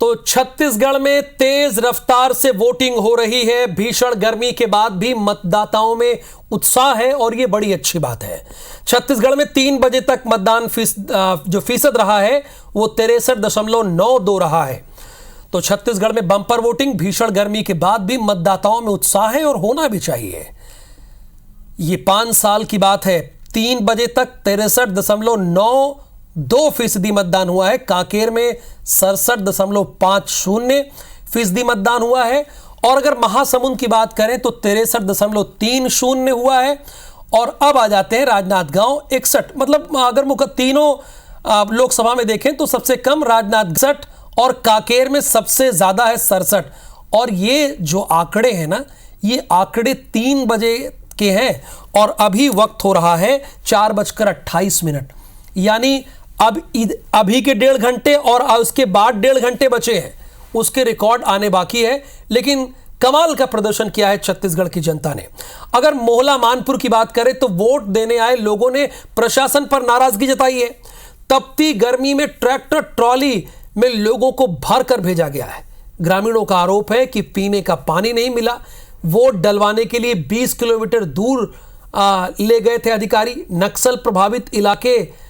तो छत्तीसगढ़ में तेज रफ्तार से वोटिंग हो रही है। भीषण गर्मी के बाद भी मतदाताओं में उत्साह है और यह बड़ी अच्छी बात है। छत्तीसगढ़ में 3 बजे तक मतदान जो फीसद रहा है वो 63.92 रहा है। तो छत्तीसगढ़ में बम्पर वोटिंग, भीषण गर्मी के बाद भी मतदाताओं में उत्साह है और होना भी चाहिए। ये 5 साल की बात है। 3 बजे तक 63.92% मतदान हुआ है। कांकेर में 67.50% मतदान हुआ है। और अगर महासमुंद की बात करें तो 63.30 हुआ है। और अब आ जाते हैं राजनांदगांव 61, मतलब अगर तीनों लोकसभा में देखें तो सबसे कम राजनांदगांव 61 और कांकेर में सबसे ज्यादा है 67। और ये जो आंकड़े हैं ना, ये आंकड़े 3 बजे के हैं और अभी वक्त हो रहा है 4:28। यानी अब अभी के 1.5 घंटे और उसके बाद 1.5 घंटे बचे हैं, उसके रिकॉर्ड आने बाकी है। लेकिन कमाल का प्रदर्शन किया है छत्तीसगढ़ की जनता ने। अगर मोहला मानपुर की बात करें तो वोट देने आए लोगों ने प्रशासन पर नाराजगी जताई है। तपती गर्मी में ट्रैक्टर ट्रॉली में लोगों को भर कर भेजा गया है। ग्रामीणों का आरोप है कि पीने का पानी नहीं मिला। वोट डलवाने के लिए 20 किलोमीटर दूर ले गए थे अधिकारी। नक्सल प्रभावित इलाके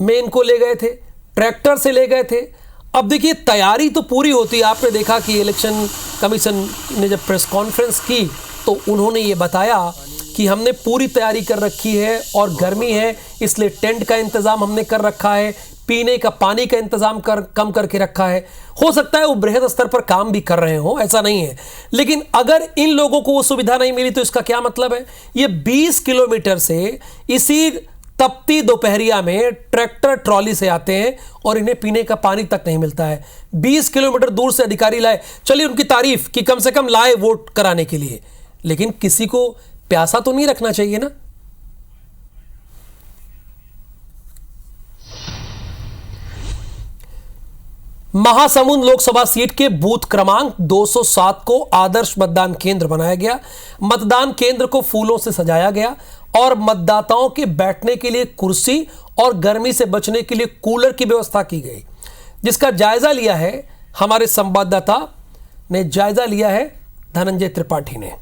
में इनको ले गए थे, ट्रैक्टर से ले गए थे। अब देखिए, तैयारी तो पूरी होती है। आपने देखा कि इलेक्शन कमीशन ने जब प्रेस कॉन्फ्रेंस की तो उन्होंने ये बताया कि हमने पूरी तैयारी कर रखी है और गर्मी है इसलिए टेंट का इंतजाम हमने कर रखा है, पीने का पानी का इंतजाम कम करके रखा है। हो सकता है वो बृहद स्तर पर काम भी कर रहे हो, ऐसा नहीं है। लेकिन अगर इन लोगों को वो सुविधा नहीं मिली तो इसका क्या मतलब है? ये 20 किलोमीटर से इसी तपती दोपहरिया में ट्रैक्टर ट्रॉली से आते हैं और इन्हें पीने का पानी तक नहीं मिलता है। 20 किलोमीटर दूर से अधिकारी लाए, चलिए उनकी तारीफ कि कम से कम लाए वोट कराने के लिए, लेकिन किसी को प्यासा तो नहीं रखना चाहिए ना। महासमुंद लोकसभा सीट के बूथ क्रमांक 207 को आदर्श मतदान केंद्र बनाया गया। मतदान केंद्र को फूलों से सजाया गया और मतदाताओं के बैठने के लिए कुर्सी और गर्मी से बचने के लिए कूलर की व्यवस्था की गई, जिसका जायजा लिया है हमारे संवाददाता ने। जायजा लिया है धनंजय त्रिपाठी ने।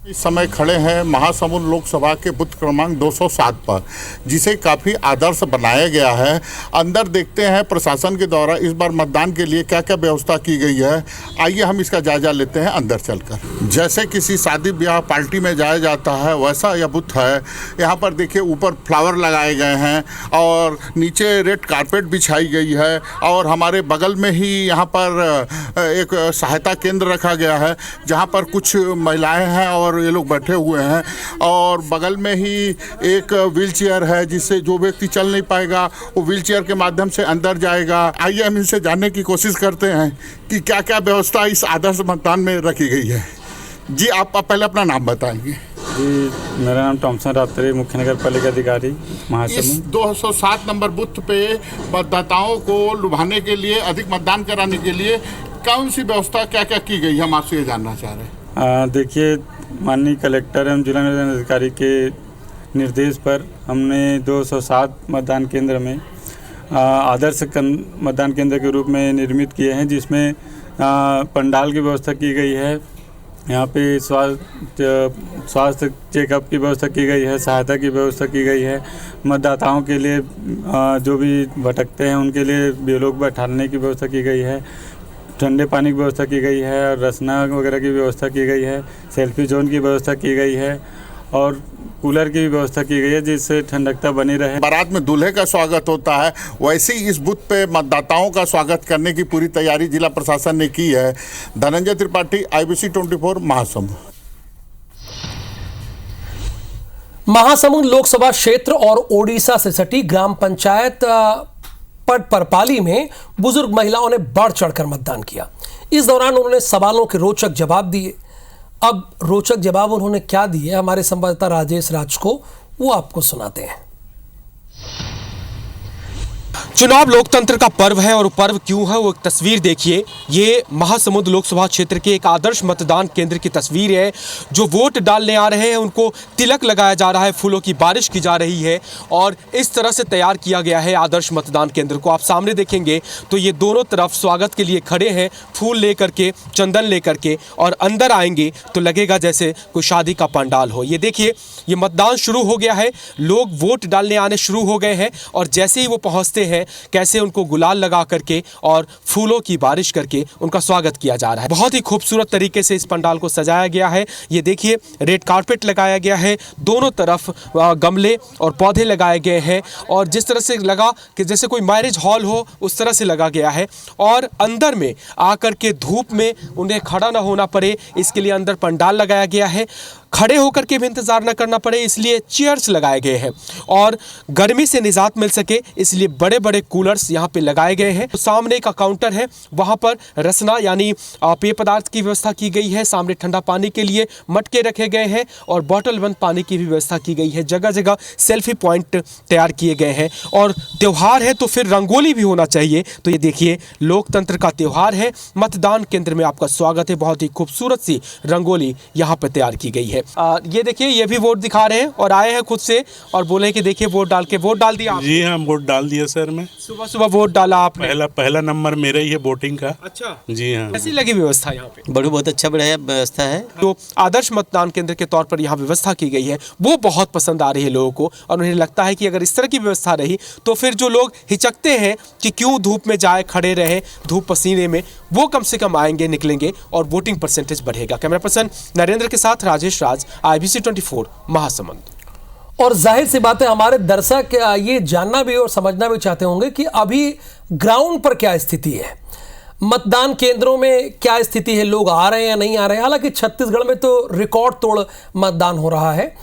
इस समय खड़े हैं महासमुंद लोकसभा के बूथ क्रमांक 207 पर, जिसे काफ़ी आदर्श बनाया गया है। अंदर देखते हैं प्रशासन के द्वारा इस बार मतदान के लिए क्या क्या व्यवस्था की गई है। आइए हम इसका जायजा लेते हैं अंदर चलकर। जैसे किसी शादी ब्याह पार्टी में जाया जाता है वैसा यह बूथ है। यहाँ पर देखिए ऊपर फ्लावर लगाए गए हैं और नीचे रेड कारपेट बिछाई गई है। और हमारे बगल में ही यहाँ पर एक सहायता केंद्र रखा गया है, जहाँ पर कुछ महिलाएँ हैं और ये लोग बैठे हुए हैं। और बगल में ही एक व्हील चेयर है, जिससे जो व्यक्ति चल नहीं पाएगा वो व्हील चेयर के माध्यम से अंदर जाएगा। आइए हम इनसे जानने की कोशिश करते हैं कि क्या क्या व्यवस्था इस आदर्श मतदान में रखी गई है। जी, आप पहले अपना नाम बताएंगे। जी, मेरा नाम टॉमसन रात्रे, मुख्य नगर पालिका अधिकारी महासमुंद। इस 207 नंबर बूथ पे मतदाताओं को लुभाने के लिए, अधिक मतदान कराने के लिए कौन सी व्यवस्था क्या क्या की गई, हम आपसे ये जानना चाह रहे हैं। देखिए, माननीय कलेक्टर एवं जिला निर्वाचन अधिकारी के निर्देश पर हमने 207 मतदान केंद्र में आदर्श मतदान केंद्र के रूप में निर्मित किए हैं, जिसमें पंडाल की व्यवस्था की गई है। यहाँ पे स्वास्थ्य चेकअप की व्यवस्था की गई है, सहायता की व्यवस्था की गई है। मतदाताओं के लिए जो भी भटकते हैं उनके लिए भी लोग बैठाने की व्यवस्था की गई है। ठंडे पानी की व्यवस्था की गई है और रसना वगैरह की व्यवस्था की गई है। सेल्फी जोन की व्यवस्था की गई है और कूलर की भी व्यवस्था की गई है, जिससे ठंडकता बनी रहे। बारात में दूल्हे का स्वागत होता है, वैसे ही इस बूथ पे मतदाताओं का स्वागत करने की पूरी तैयारी जिला प्रशासन ने की है। धनंजय त्रिपाठी, IBC 24 महासमुंद। महासमुंद लोकसभा क्षेत्र और ओडिशा से सटी ग्राम पंचायत परपाली में बुजुर्ग महिलाओं ने बढ़ चढ़कर मतदान किया। इस दौरान उन्होंने सवालों के रोचक जवाब दिए। अब रोचक जवाब उन्होंने क्या दिए, हमारे संवाददाता राजेश राज को वो आपको सुनाते हैं। चुनाव लोकतंत्र का पर्व है और पर्व क्यों है वो एक तस्वीर देखिए। ये महासमुंद लोकसभा क्षेत्र के एक आदर्श मतदान केंद्र की तस्वीर है। जो वोट डालने आ रहे हैं उनको तिलक लगाया जा रहा है, फूलों की बारिश की जा रही है और इस तरह से तैयार किया गया है आदर्श मतदान केंद्र को। आप सामने देखेंगे तो ये दोनों तरफ स्वागत के लिए खड़े हैं, फूल लेकर के, चंदन लेकर के, और अंदर आएंगे तो लगेगा जैसे कोई शादी का पंडाल हो। ये देखिए, ये मतदान शुरू हो गया है, लोग वोट डालने आने शुरू हो गए हैं और जैसे ही वो पहुंचते हैं कैसे उनको गुलाल लगा करके और फूलों की बारिश करके उनका स्वागत किया जा रहा है। बहुत ही खूबसूरत तरीके से इस पंडाल को सजाया गया है। ये देखिए, रेड कारपेट लगाया गया है, दोनों तरफ गमले और पौधे लगाए गए हैं और जिस तरह से लगा कि जैसे कोई मैरिज हॉल हो उस तरह से लगा गया है। और अंदर में आकर के धूप में उन्हें खड़ा ना होना पड़े इसके लिए अंदर पंडाल लगाया गया है। खड़े होकर के भी इंतज़ार न करना पड़े इसलिए चेयर्स लगाए गए हैं और गर्मी से निजात मिल सके इसलिए बड़े बड़े कूलर्स यहाँ पे लगाए गए हैं। तो सामने का काउंटर है, वहाँ पर रसना यानी पेय पदार्थ की व्यवस्था की गई है। सामने ठंडा पानी के लिए मटके रखे गए हैं और बॉटल बंद पानी की भी व्यवस्था की गई है। जगह जगह सेल्फी पॉइंट तैयार किए गए हैं और त्यौहार है तो फिर रंगोली भी होना चाहिए। तो ये देखिए, लोकतंत्र का त्यौहार है, मतदान केंद्र में आपका स्वागत है। बहुत ही खूबसूरत सी रंगोली यहाँ पर तैयार की गई है। ये देखिए, ये भी वोट दिखा रहे हैं और आए हैं खुद से और बोले कि देखिए वोट डाल दिया। जी हाँ, वोट डाल दिया सर। मैं सुबह सुबह वोट डाला आपने? पहला नंबर मेरा ही है वोटिंग का। अच्छा जी हाँ। कैसी लगी व्यवस्था यहाँ पे? बहुत अच्छा बढ़िया व्यवस्था है। तो आदर्श मतदान केंद्र के तौर पर यहाँ व्यवस्था की गई है वो बहुत पसंद आ रही है लोगों को और उन्हें लगता है कि अगर इस तरह की व्यवस्था रही तो फिर जो लोग हिचकते हैं कि क्यों धूप में जाए, खड़े रहे धूप पसीने में, वो कम से कम आएंगे, निकलेंगे और वोटिंग परसेंटेज बढ़ेगा। कैमरा पर्सन नरेंद्र के साथ राजेश राज, IBC 24 महासमुंद। और जाहिर सी बात है, हमारे दर्शक ये जानना भी और समझना भी चाहते होंगे कि अभी ग्राउंड पर क्या स्थिति है, मतदान केंद्रों में क्या स्थिति है, लोग आ रहे हैं या नहीं आ रहे हैं। हालांकि छत्तीसगढ़ में तो रिकॉर्ड तोड़ मतदान हो रहा है।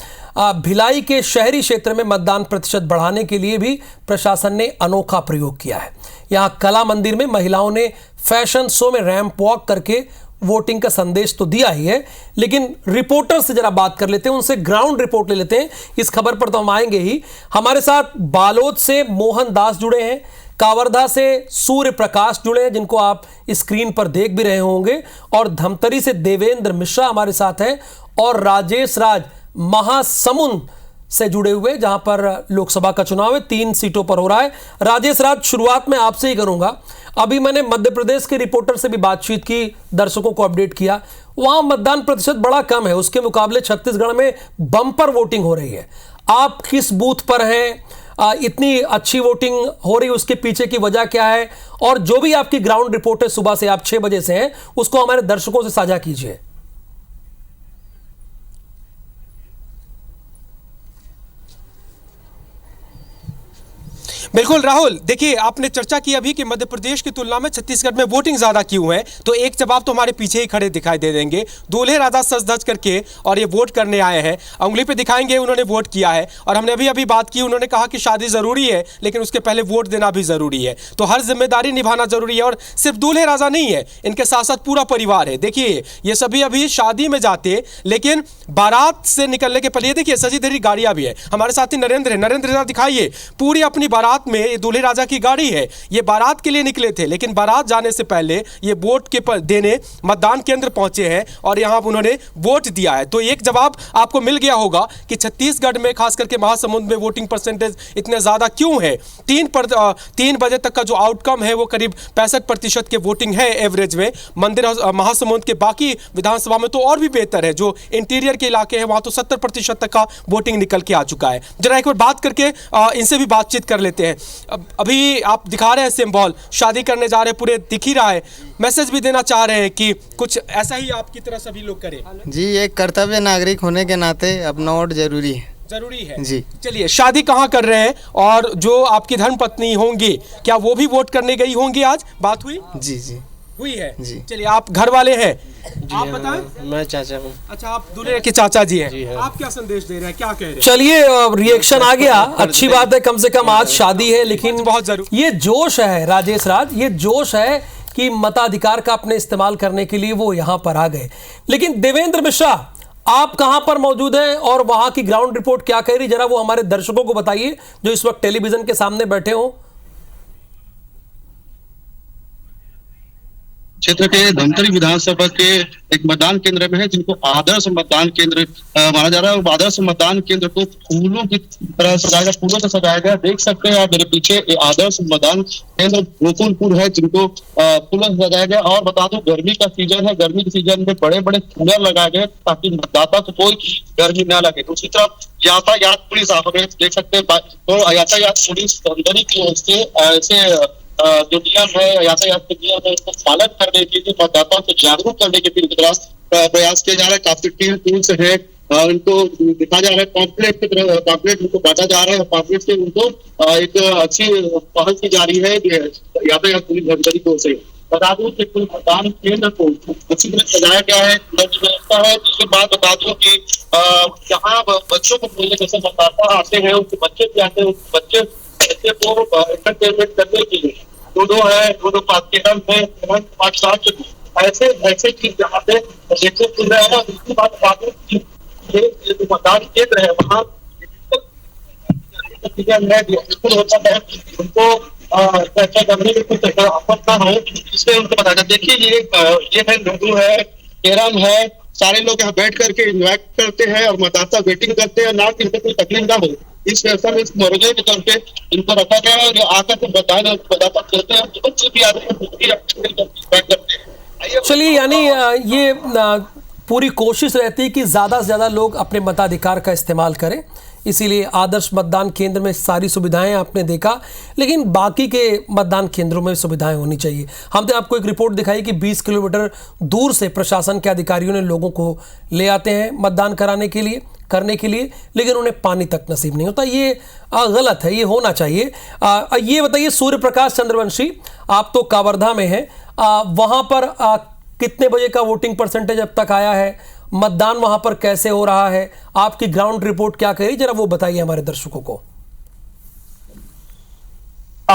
भिलाई के शहरी क्षेत्र में मतदान प्रतिशत बढ़ाने के लिए भी प्रशासन ने अनोखा प्रयोग किया है। यहाँ कला मंदिर में महिलाओं ने फैशन शो में रैंप वॉक करके वोटिंग का संदेश तो दिया ही है, लेकिन रिपोर्टर से जरा बात कर लेते हैं, उनसे ग्राउंड रिपोर्ट ले लेते हैं। इस खबर पर तो हम आएंगे ही। हमारे साथ बालोद से मोहन दास जुड़े हैं, कावरधा से सूर्य प्रकाश जुड़े हैं जिनको आप स्क्रीन पर देख भी रहे होंगे, और धमतरी से देवेंद्र मिश्रा हमारे साथ हैं, और राजेश राज महासमुंद से जुड़े हुए जहां पर लोकसभा का चुनाव है, 3 सीटों पर हो रहा है। राजेश राज, शुरुआत में आपसे ही करूंगा। अभी मैंने मध्य प्रदेश के रिपोर्टर से भी बातचीत की, दर्शकों को अपडेट किया, वहां मतदान प्रतिशत बड़ा कम है, उसके मुकाबले छत्तीसगढ़ में बम्पर वोटिंग हो रही है। आप किस बूथ पर हैं? इतनी अच्छी वोटिंग हो रही है, उसके पीछे की वजह क्या है? और जो भी आपकी ग्राउंड रिपोर्ट है, सुबह से आप 6 बजे से हैं, उसको हमारे दर्शकों से साझा कीजिए। बिल्कुल राहुल, देखिए आपने चर्चा की अभी कि मध्य प्रदेश की तुलना में छत्तीसगढ़ में वोटिंग ज़्यादा क्यों है, तो एक जवाब तो हमारे पीछे ही खड़े दिखाई दे देंगे। दूल्हे राजा सज धज करके और ये वोट करने आए हैं, उंगली पे दिखाएंगे उन्होंने वोट किया है। और हमने अभी बात की, उन्होंने कहा कि शादी ज़रूरी है लेकिन उसके पहले वोट देना भी ज़रूरी है, तो हर जिम्मेदारी निभाना ज़रूरी है। और सिर्फ दूल्हे राजा नहीं है, इनके साथ साथ पूरा परिवार है। देखिए ये सभी अभी शादी में जाते, लेकिन बारात से निकलने के पहले देखिए सजी धजी गाड़ियाँ भी है। हमारे साथी नरेंद्र है, नरेंद्र दिखाइए, पूरी अपनी बारात में दूल्हे राजा की गाड़ी है। ये बारात के लिए निकले थे लेकिन बारात जाने से पहले ये वोट के देने मतदान केंद्र पहुंचे हैं और यहां वोट वोट दिया है। तो एक जवाब आपको मिल गया होगा कि छत्तीसगढ़ में खास करके महासमुंद में वोटिंग परसेंटेज इतने ज्यादा क्यों है। 3 बजे तक का जो आउटकम है वो करीब 65% के वोटिंग है एवरेज में। मंदिर महासमुंद के बाकी विधानसभा में तो और भी बेहतर है, जो इंटीरियर के इलाके हैं वहां तो 70% तक का वोटिंग निकल के आ चुका है। जरा एक बार बात करके इनसे भी बातचीत कर लेते हैं। अभी आप दिखा रहे हैं सिंबल, शादी करने जा रहे हैं, पूरे दिख ही रहा है, मैसेज भी देना चाह रहे हैं कि कुछ ऐसा ही आपकी तरह सभी लोग करें। जी, एक कर्तव्य नागरिक होने के नाते अपना वोट जरूरी है जी। चलिए, शादी कहाँ कर रहे हैं और जो आपकी धर्मपत्नी होंगी क्या वो भी वोट करने गई होंगी? आज बात हुई? जी हुई है जी। चलिए, आप घर वाले हैं, आप बताएं। मैं चाचा हूँ। अच्छा, आप दूल्हे के चाचा जी हैं। आप क्या संदेश दे रहे हैं, क्या कह रहे हैं? चलिए, रिएक्शन आ गया, अच्छी बात है, कम से कम आज शादी है, लेकिन बहुत जरूर ये जोश है राजेश राज, ये जोश है कि मताधिकार का अपने इस्तेमाल करने के लिए वो यहां पर आ गए। लेकिन देवेंद्र मिश्रा, आप कहां पर मौजूद हैं और वहां की ग्राउंड रिपोर्ट क्या कह रही, जरा वो हमारे दर्शकों को बताइए जो इस वक्त टेलीविजन के सामने बैठे हो। क्षेत्र के धमतरी विधानसभा के एक मतदान केंद्र में है, जिनको आदर्श मतदान केंद्र माना जा रहा है। और आदर्श मतदान केंद्र को फूलों की तरह सजाया गया, फूलों से सजाया गया। देख सकते हैं आप मेरे पीछे आदर्श मतदान केंद्र गोकुलपुर है, जिनको फूलों से सजाया गया। और बता दूं, गर्मी का सीजन है, गर्मी के सीजन में बड़े बड़े कूलर लगाए गए ताकि मतदाता को कोई गर्मी न लगे। दूसरी तरफ यातायात पुलिस आप देख सकते हैं, तो यातायात पुलिस धमतरी की ओर से ऐसे जो नियम है, यातायात के नियम है, उसको पालन करने के लिए मतदाताओं को जागरूक करने के लिए प्रयास किया जा रहा है। काफी टीम टूल्स है, उनको दिखा जा रहा है, पॉम्पलेट उनको बांटा जा रहा है। पॉम्पलेट से उनको एक अच्छी पहल की जा रही है यातायात पुलिस धमतरी की ओर से। बता दूं कि कुल मतदान केंद्र को अच्छी तरह सजाया गया है, व्यवस्था है। जिसके बाद बता दूं कि यहाँ बच्चों को मिलने जैसे मतदाता आते हैं, उनके बच्चे भी आते हैं, बच्चे को एंटरटेनमेंट करने के लिए लूडो है, लूडो पाठ्यक्रम है, ऐसे ऐसे चीज यहाँ पे देखने को मिल रहा है। इसकी बात ये जो मतदान केंद्र है वहाँ होता है, उनको चर्चा करने में कुछ आपत्ति ना हो, इसलिए उनको बताया। देखिए ये है लूडो है, कैरम है, सारे लोग यहाँ बैठ करके एंजॉय करते हैं और मतदाता वेटिंग करते हैं, ना कि इनको कोई तकलीफ ना हो। इस व्यवस्था में इस मुर्गे के तौर पे इनको रखा गया है, जो आकर के मतदाता करते हैं, बच्चे भी आते हैं। चलिए, यानी ये पूरी कोशिश रहती है कि ज़्यादा से ज़्यादा लोग अपने मताधिकार का इस्तेमाल करें, इसीलिए आदर्श मतदान केंद्र में सारी सुविधाएं आपने देखा, लेकिन बाकी के मतदान केंद्रों में सुविधाएं होनी चाहिए। हमने आपको एक रिपोर्ट दिखाई कि 20 किलोमीटर दूर से प्रशासन के अधिकारियों ने लोगों को ले आते हैं मतदान करने के लिए, लेकिन उन्हें पानी तक नसीब नहीं होता। ये गलत है, ये होना चाहिए। ये बताइए सूर्य प्रकाश चंद्रवंशी, आप तो कावर्धा में हैं, वहाँ पर कितने बजे का वोटिंग परसेंटेज अब तक आया है, मतदान वहां पर कैसे हो रहा है, आपकी ग्राउंड रिपोर्ट क्या कह रही, जरा वो बताइए हमारे दर्शकों को।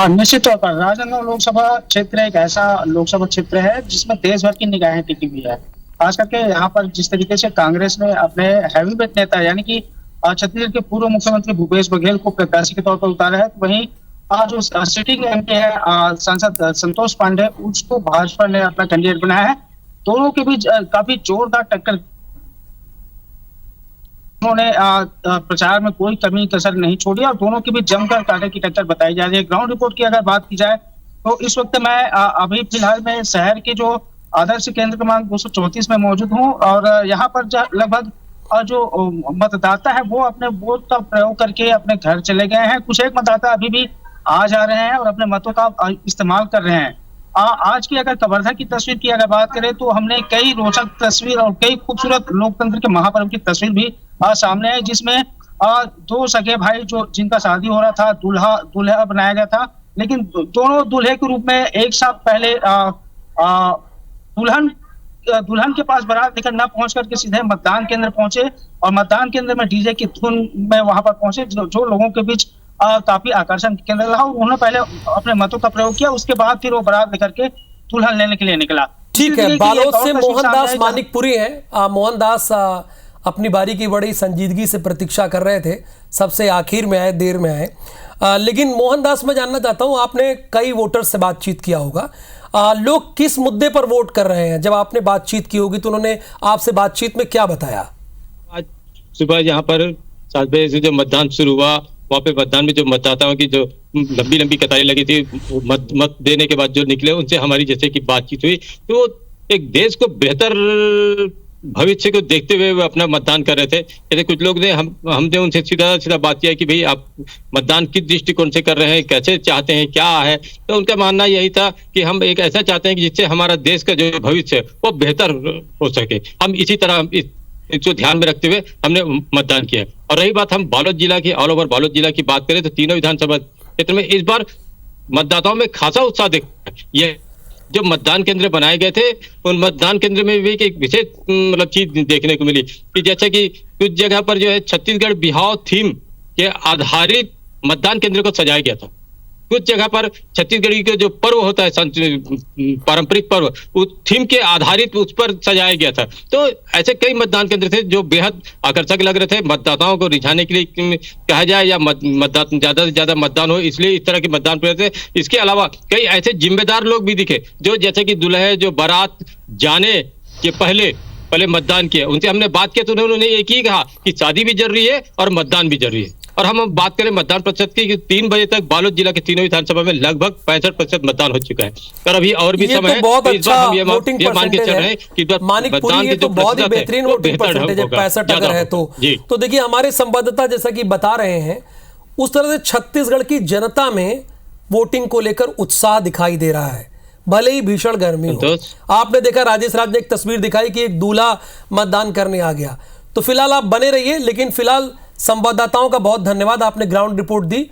निश्चित तौर पर राजनांदगांव लोकसभा क्षेत्र एक ऐसा लोकसभा क्षेत्र है जिसमें देश भर की निगाहें टिकी हुई है। खास करके यहाँ पर जिस तरीके से कांग्रेस ने अपने हैवीवेट नेता यानी कि छत्तीसगढ़ के पूर्व मुख्यमंत्री भूपेश बघेल को प्रत्याशी के तौर पर उतारा है, तो वहीं जो सिटिंग एमपी है सांसद संतोष पांडे, उसको भाजपा ने अपना कैंडिडेट बनाया है। दोनों के बीच काफी जोरदार टक्कर, उन्होंने प्रचार में कोई कमी कसर नहीं छोड़ी और दोनों के बीच जमकर कांटे की टक्कर बताई जा रही है। ग्राउंड रिपोर्ट की अगर बात की जाए तो इस वक्त मैं अभी फिलहाल में शहर के जो आदर्श केंद्र क्रमांक 234 में मौजूद हूँ और यहाँ पर लगभग जो मतदाता है वो अपने वोट का प्रयोग करके अपने घर चले गए हैं। कुछ एक मतदाता अभी भी आ जा रहे हैं और अपने मतों का इस्तेमाल कर रहे हैं। आज की अगर कवर्धा की तस्वीर की अगर बात करें तो हमने कई रोचक तस्वीर और कई खूबसूरत लोकतंत्र के महापर्व की तस्वीर भी सामने है, जिसमें दो सगे भाई जो जिनका शादी हो रहा था, दूल्हा बनाया गया था, लेकिन दोनों दूल्हे के रूप में एक साथ पहले दुल्हन के पास बारात लेकर न पहुंच करके सीधे मतदान केंद्र पहुंचे और मतदान केंद्र में डीजे की धुन में वहां पर पहुंचे, जो लोगों के बीच काफी आकर्षण के केंद्र रहा। उन्होंने पहले अपने मतों का प्रयोग किया, उसके बाद फिर वो बारात लेकर के दुल्हन लेने के लिए निकला। ठीक है, बालोद से मोहनदास मानिकपुरी हैं। मोहनदास अपनी बारी की बड़ी संजीदगी से प्रतीक्षा कर रहे थे, सबसे आखिर में आए, देर में आए। लेकिन मोहनदास, मैं जानना चाहता हूं, आपने कई वोटर्स से बातचीत किया होगा, लोग किस मुद्दे पर वोट कर रहे हैं? जब आपने बातचीत की होगी तो उन्होंने आपसे बातचीत में क्या बताया? आज सुबह यहाँ पर 7 बजे से जो मतदान शुरू हुआ, वहाँ पे मतदान में जो मतदाताओं की जो लंबी कतारें लगी थी, मत देने के बाद जो निकले उनसे हमारी जैसे कि बातचीत हुई, तो एक देश को बेहतर भविष्य को देखते हुए वो अपना मतदान कर रहे थे। जैसे कुछ लोग ने हमने उनसे सीधा बात किया कि भाई आप मतदान किस दृष्टिकोण से कर रहे हैं, कैसे चाहते हैं, क्या है। तो उनका मानना यही था कि हम एक ऐसा चाहते हैं कि जिससे हमारा देश का जो भविष्य है वो बेहतर हो सके। हम इसी तरह इसको ध्यान में रखते हुए हमने मतदान किया। और रही बात हम बालोद जिला की, ऑल ओवर बालोद जिला की बात करें तो तीनों विधानसभा क्षेत्र में इस बार मतदाताओं में खासा उत्साह देखा। ये जो मतदान केंद्र बनाए गए थे उन मतदान केंद्र में भी एक विशेष मतलब चीज देखने को मिली कि जैसे कि कुछ जगह पर जो है छत्तीसगढ़ बिहाव थीम के आधारित मतदान केंद्र को सजाया गया था। कुछ जगह पर छत्तीसगढ़ी के जो पर्व होता है पारंपरिक पर्व, उस थीम के आधारित उस पर सजाया गया था। तो ऐसे कई मतदान केंद्र थे जो बेहद आकर्षक लग रहे थे, मतदाताओं को रिझाने के लिए कहा जाए या मतदाता ज्यादा से ज्यादा मतदान हो, इसलिए इस तरह के मतदान पर थे। इसके अलावा कई ऐसे जिम्मेदार लोग भी दिखे जो जैसे कि दूल्हे जो बारात जाने के पहले मतदान किया, उनसे हमने बात की तो उन्होंने एक ही कहा कि शादी भी जरूरी है और मतदान भी जरूरी है। और हम बात करें मतदान प्रतिशत की, कि 3 बजे तक बालोद जिला के तीनों विधानसभा में लगभग 65% मतदान हो चुका है। और अभी और भी समय है, बहुत इस बार अच्छा हम ये मान के चल रहे हैं कि मानिकपुरी, ये तो बहुत ही बेहतरीन वोटिंग परसेंटेज है, 65 अगर है तो देखिए हमारे संवाददाता जैसा कि बता रहे हैं, उस तरह से छत्तीसगढ़ की जनता में वोटिंग को लेकर उत्साह दिखाई दे रहा है, भले ही भीषण गर्मी हो। आपने देखा राजेश राज ने एक तस्वीर दिखाई कि एक दूल्हा मतदान करने आ गया। तो फिलहाल आप बने रहिए, लेकिन फिलहाल संवाददाताओं का बहुत धन्यवाद, आपने ग्राउंड रिपोर्ट दी।